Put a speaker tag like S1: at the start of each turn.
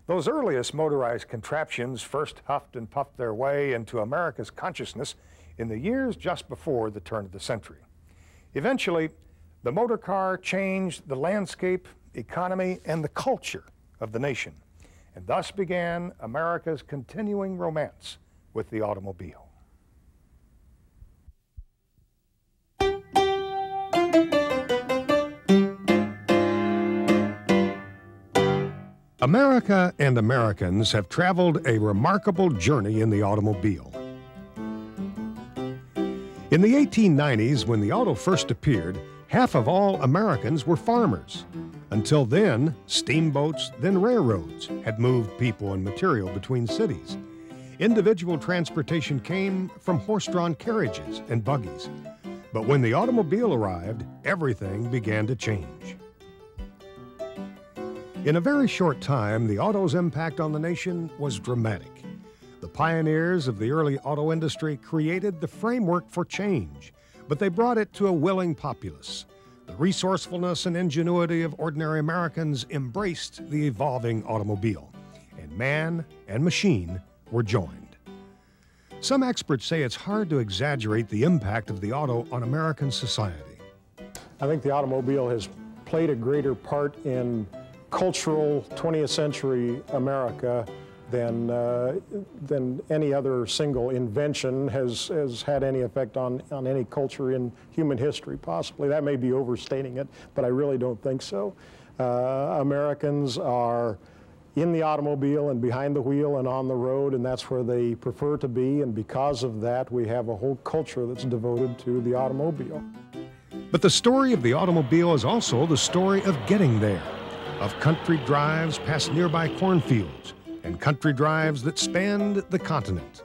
S1: Those earliest motorized contraptions first huffed and puffed their way into America's consciousness in the years just before the turn of the century. Eventually, the motor car changed the landscape, economy, and the culture of the nation, and thus began America's continuing romance with the automobile. America and Americans have traveled a remarkable journey in the automobile. In the 1890s, when the auto first appeared, half of all Americans were farmers. Until then, steamboats, then railroads, had moved people and material between cities. Individual transportation came from horse-drawn carriages and buggies. But when the automobile arrived, everything began to change. In a very short time, the auto's impact on the nation was dramatic. The pioneers of the early auto industry created the framework for change, but they brought it to a willing populace. The resourcefulness and ingenuity of ordinary Americans embraced the evolving automobile, and man and machine were joined. Some experts say it's hard to exaggerate the impact of the auto on American society.
S2: I think the automobile has played a greater part in cultural 20th century America than any other single invention has had any effect on any culture in human history, possibly. That may be overstating it, but I really don't think so. Americans are in the automobile and behind the wheel and on the road, and that's where they prefer to be, and because of that, we have a whole culture that's devoted to the automobile.
S1: But the story of the automobile is also the story of getting there, of country drives past nearby cornfields, and country drives that spanned the continent.